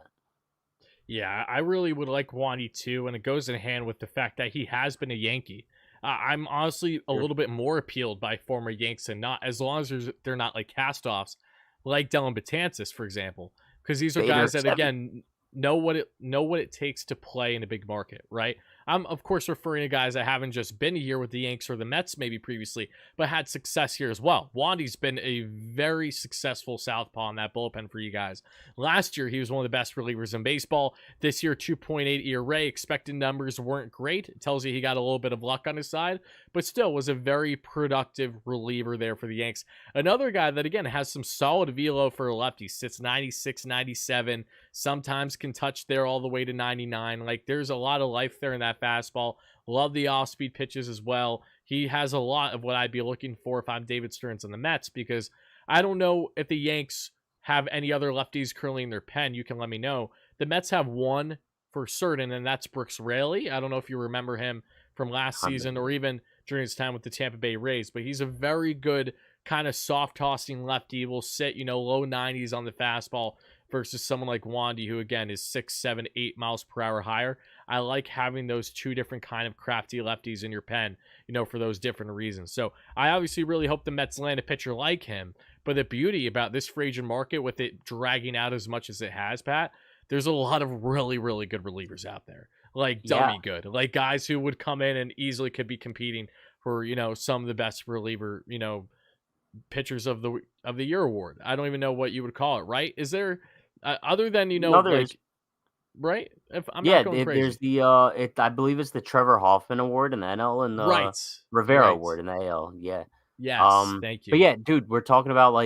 Yeah, I really would like Wandy too, and it goes in hand with the fact that he has been a Yankee. I'm honestly a little bit more appealed by former Yanks and not as long as they're not like cast-offs like Dellin Betances, for example, because these are guys that again know what it takes to play in a big market, right? I'm of course referring to guys that haven't just been here with the Yanks or the Mets maybe previously, but had success here as well. Wandy's been a very successful southpaw in that bullpen for you guys. Last year, he was one of the best relievers in baseball. This year, 2.8 ERA. Expected numbers weren't great. It tells you he got a little bit of luck on his side, but still was a very productive reliever there for the Yanks. Another guy that, again, has some solid velo for a lefty. Sits 96, 97. Sometimes can touch there all the way to 99. Like, there's a lot of life there in that fastball. Love the off-speed pitches as well. He has a lot of what I'd be looking for if I'm David Stearns on the Mets, because I don't know if the Yanks have any other lefties currently in their pen. You can let me know. The Mets have one for certain, and that's Brooks Raley. I don't know if you remember him from last season or even during his time with the Tampa Bay Rays, but he's a very good kind of soft-tossing lefty. Will sit, low 90s on the fastball versus someone like Wandy, who again is 6, 7, 8 miles per hour higher. I like having those two different kind of crafty lefties in your pen, for those different reasons. So I obviously really hope the Mets land a pitcher like him. But the beauty about this free agent market, with it dragging out as much as it has, Pat, there's a lot of really, really good relievers out there. Like dummy good. Like guys who would come in and easily could be competing for, some of the best reliever, pitchers of the year award. I don't even know what you would call it, right? Is there other than right? If I'm not going crazy. There's the I believe it's the Trevor Hoffman Award in the NL and the Rivera Award in the AL. Yeah. Yes, thank you. But yeah, dude, we're talking about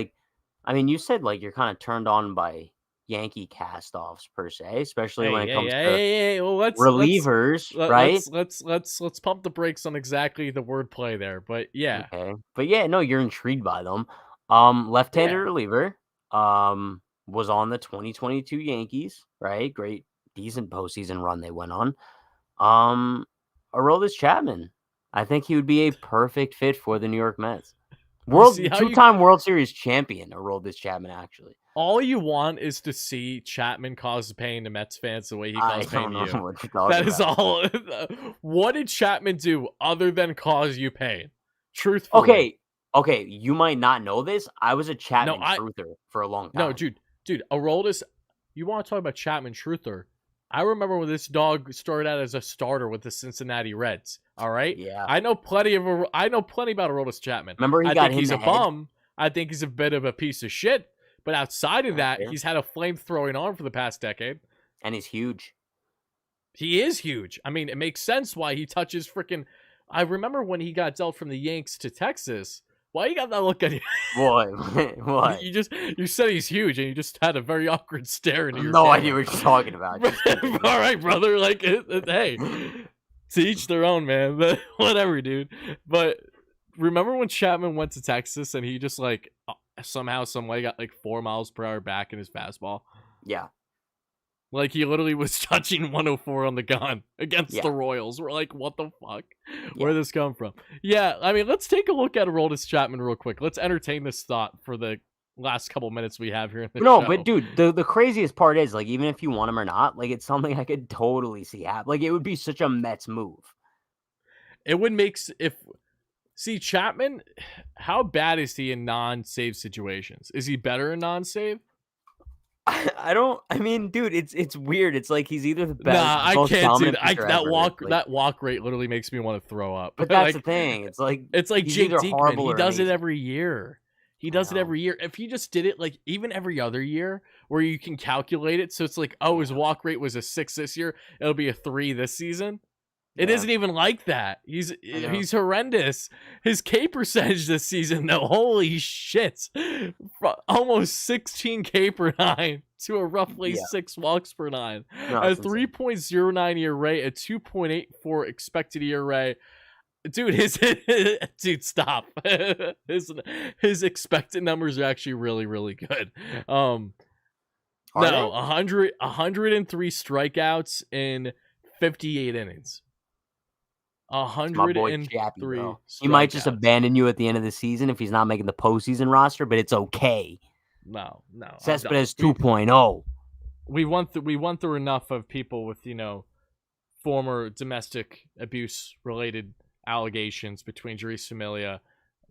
you said you're kind of turned on by Yankee cast-offs per se, especially when it comes to relievers, right? Let's pump the brakes on exactly the wordplay there, but yeah. Okay. But yeah, no, you're intrigued by them. Left-handed reliever, was on the 2022 Yankees, right? Great, decent postseason run they went on. Aroldis Chapman. I think he would be a perfect fit for the New York Mets. Two-time World Series champion, Aroldis Chapman, actually. All you want is to see Chapman cause pain to Mets fans the way he caused pain to you. That is all. What did Chapman do other than cause you pain? Truthfully. Okay, you might not know this. I was a Chapman truther for a long time. No, dude, Aroldis, you want to talk about Chapman truther? I remember when this dog started out as a starter with the Cincinnati Reds. All right. Yeah. I know plenty about Aroldis Chapman. Remember, I think he's a bum. I think he's a bit of a piece of shit. But outside of that, he's had a flame-throwing arm for the past decade. And he's huge. He is huge. I mean, it makes sense why he touches freaking. I remember when he got dealt from the Yanks to Texas. Why you got that look at you? What? You said he's huge, and you just had a very awkward stare into your No idea what you're talking about. All right, brother. Hey, to each their own, man. But whatever, dude. But remember when Chapman went to Texas, and he just somehow, some way got 4 miles per hour back in his fastball? Yeah. He literally was touching 104 on the gun against the Royals. We're like, what the fuck? Where did this come from? Yeah, I mean, let's take a look at Aroldis Chapman real quick. Let's entertain this thought for the last couple minutes we have here in the show. No, but dude, the craziest part is, even if you want him or not, it's something I could totally see happen. It would be such a Mets move. It would make... See, Chapman, how bad is he in non-save situations? Is he better in non-save? I mean, dude, it's weird. It's he's either the best. Nah, I can't, dude. That walk rate literally makes me want to throw up. But that's the thing. It's like Jake Diekman. He does it every year. If he just did it even every other year, where you can calculate it, so it's his walk rate was a 6 this year, it'll be a 3 this season. It Yeah. isn't even like that. He's know. horrendous. His K percentage this season, though, holy shit. Almost 16 K per 9 to a roughly Yeah. 6 walks per 9. No, A it's insane. 3.09 ERA, a 2.84 expected ERA. Dude, dude, stop. his expected numbers are actually really, really good. Are No, they? 103 strikeouts in 58 innings. It's my boy Chappie, 103 bro. He might just strikeouts. abandon you at the end of the season if he's not making the postseason roster, but it's okay. No. Cespedes 2.0. We went through enough of people with, former domestic abuse related allegations between Jeurys Familia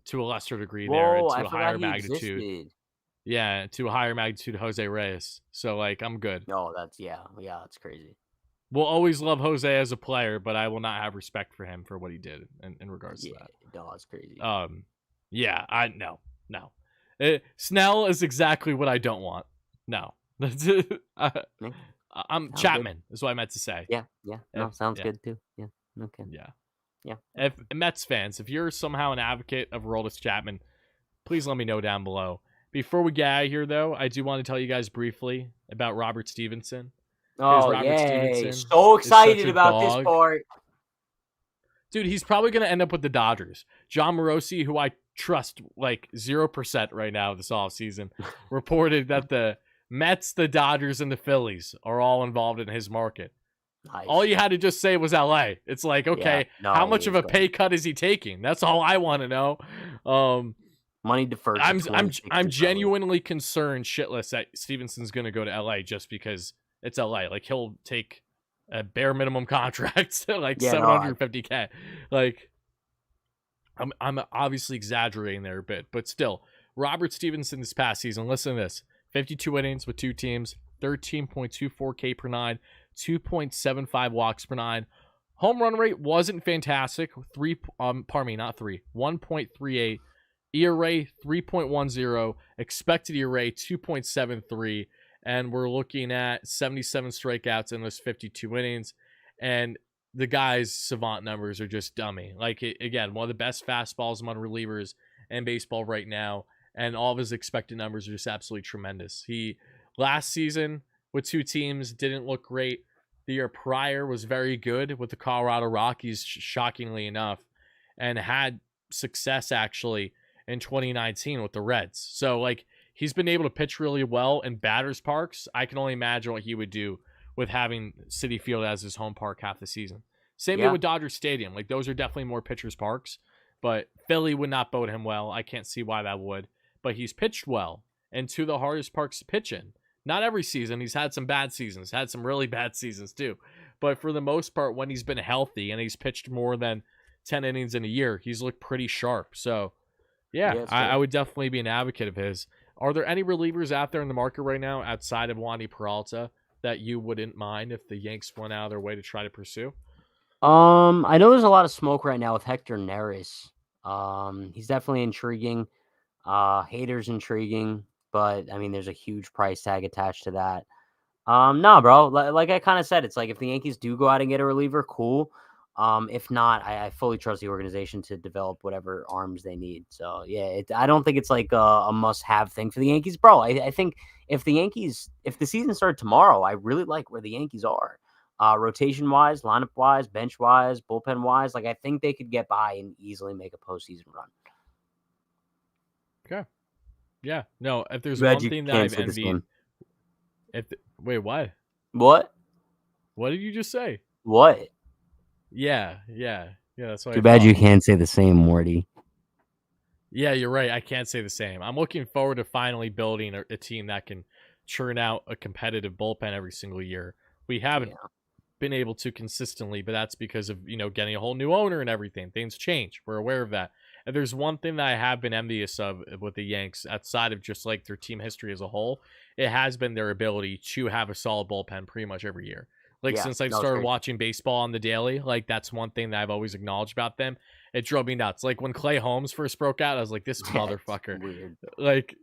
to a lesser degree there and Whoa, to I a forgot higher he magnitude. existed. Yeah, to a higher magnitude Jose Reyes. So I'm good. Oh, that's that's crazy. We'll always love Jose as a player, but I will not have respect for him for what he did in regards to that. No, it's crazy. No. Snell is exactly what I don't want. No. I'm Sounds Chapman is what I meant to say. Yeah. No, sounds good too. Yeah. Okay. Yeah. If Mets fans, if you're somehow an advocate of Aroldis Chapman, please let me know down below. Before we get out of here, though, I do want to tell you guys briefly about Robert Stephenson. Oh, Robert yay. Stephenson So is such excited a about dog. this part. Dude, he's probably going to end up with the Dodgers. John Morosi, who I trust 0% right now this offseason, reported that the Mets, the Dodgers, and the Phillies are all involved in his market. Nice. All you had to just say was LA. It's okay, how much of a pay cut is he taking? That's all I want to know. Money deferred. I'm genuinely concerned shitless that Stephenson's going to go to LA just because it's LA. He'll take a bare minimum contract, $750K. I'm obviously exaggerating there a bit, but still, Robert Stephenson this past season, listen to this: 52 innings with 2 teams, 13.24 K per 9, 2.75 walks per 9. Home run rate wasn't fantastic. 1.38. ERA 3.10, expected ERA 2.73, and we're looking at 77 strikeouts in those 52 innings. And the guy's savant numbers are just dummy. Again, one of the best fastballs among relievers in baseball right now, and all of his expected numbers are just absolutely tremendous. He last season with 2 teams didn't look great. The year prior was very good with the Colorado Rockies, shockingly enough, and had success actually in 2019 with the Reds. So he's been able to pitch really well in batters parks. I can only imagine what he would do with having Citi Field as his home park half the season. Same thing with Dodger Stadium. Those are definitely more pitchers parks, but Philly would not bode him well. I can't see why that would, but he's pitched well and to the hardest parks to pitch in. Not every season. He's had some bad seasons, had some really bad seasons too. But for the most part, when he's been healthy and he's pitched more than 10 innings in a year, he's looked pretty sharp. So yeah, I would definitely be an advocate of his. Are there any relievers out there in the market right now outside of Wandy Peralta that you wouldn't mind if the Yanks went out of their way to try to pursue? I know there's a lot of smoke right now with Hector Neris. He's definitely intriguing. Hader's intriguing, but I mean, there's a huge price tag attached to that. No, bro. Like I kind of said, it's if the Yankees do go out and get a reliever, cool. If not, I fully trust the organization to develop whatever arms they need. So yeah, I don't think it's a must-have thing for the Yankees, bro. I think if the season started tomorrow, I really like where the Yankees are, rotation-wise, lineup-wise, bench-wise, bullpen-wise. I think they could get by and easily make a postseason run. Okay. Yeah. No. If there's one thing that I've envied, wait, what? What? What did you just say? What? Yeah. That's what. Too bad you can't say the same, Wardy. Yeah, you're right. I can't say the same. I'm looking forward to finally building a team that can churn out a competitive bullpen every single year. We haven't been able to consistently, but that's because of getting a whole new owner and everything. Things change. We're aware of that. And there's one thing that I have been envious of with the Yanks, outside of just their team history as a whole, it has been their ability to have a solid bullpen pretty much every year. Since I've started watching baseball on the daily, that's one thing that I've always acknowledged about them. It drove me nuts. When Clay Holmes first broke out, I was like, this motherfucker. Weird.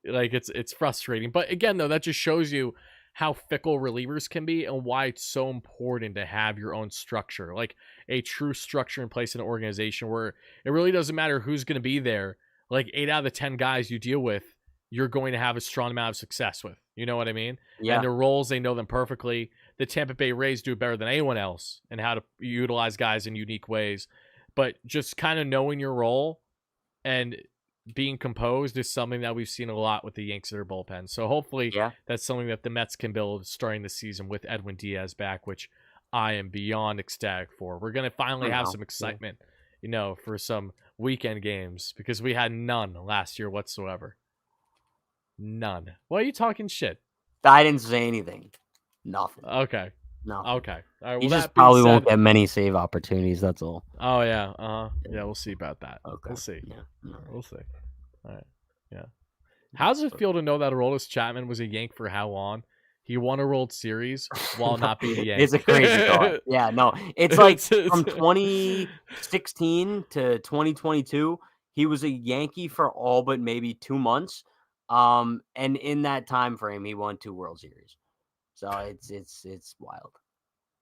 It's frustrating. But again, though, that just shows you how fickle relievers can be and why it's so important to have your own structure, like a true structure in place in an organization where it really doesn't matter who's going to be there. Like 8 out of the 10 guys you deal with, you're going to have a strong amount of success with. You know what I mean? Yeah. And their roles, they know them perfectly. The Tampa Bay Rays do it better than anyone else and how to utilize guys in unique ways. But just kind of knowing your role and being composed is something that we've seen a lot with the Yanks in their bullpen. So hopefully that's something that the Mets can build starting the season with Edwin Diaz back, which I am beyond ecstatic for. We're going to finally have some excitement, you know, for some weekend games because we had none last year whatsoever. None. Why are you talking shit? I didn't say anything. Nothing. Okay. Nothing. Okay. All right. Well, He just that being probably said, won't get many save opportunities. That's all. Oh yeah. Yeah, we'll see about that. Okay. We'll see. Yeah. We'll see. All right. Yeah. How does it feel to know that Aroldis Chapman was a Yank for how long? He won a World Series while not being a Yank. It's a crazy thought. Yeah, no. It's like from 2016 to 2022, he was a Yankee for all but maybe 2 months. And in that time frame, he won 2 World Series. So it's wild.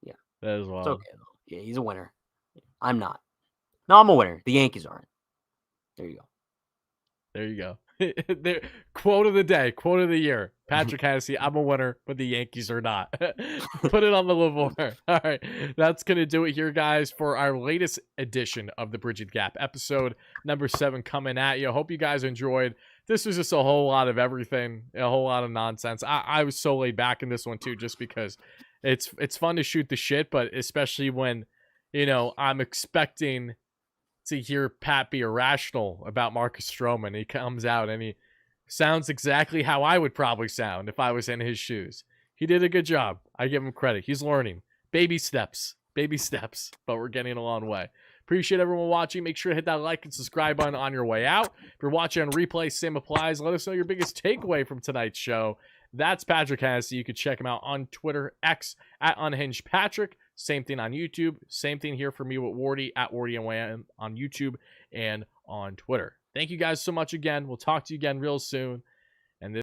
Yeah. That is wild. It's okay though. Yeah, he's a winner. I'm not. No, I'm a winner. The Yankees aren't. There you go. There you go. Quote of the day, quote of the year. Patrick Hennessy, I'm a winner, but the Yankees are not. Put it on the liveboard. All right. That's going to do it here, guys, for our latest edition of the Bridging the Gap, episode number 7 coming at you. Hope you guys enjoyed. This was just a whole lot of everything, a whole lot of nonsense. I was so laid back in this one, too, just because it's fun to shoot the shit, but especially when, you know, I'm expecting to hear Pat be irrational about Marcus Stroman. He comes out and he sounds exactly how I would probably sound if I was in his shoes. He did a good job. I give him credit. He's learning. Baby steps, but we're getting a long way. Appreciate everyone watching. Make sure to hit that like and subscribe button on your way out. If you're watching on replay, same applies. Let us know your biggest takeaway from tonight's show. That's Patrick Hennessy. You can check him out on Twitter, X, at UnhingedPatrick. Same thing on YouTube. Same thing here for me with Wardy, at WardyNYM on YouTube and on Twitter. Thank you guys so much again. We'll talk to you again real soon.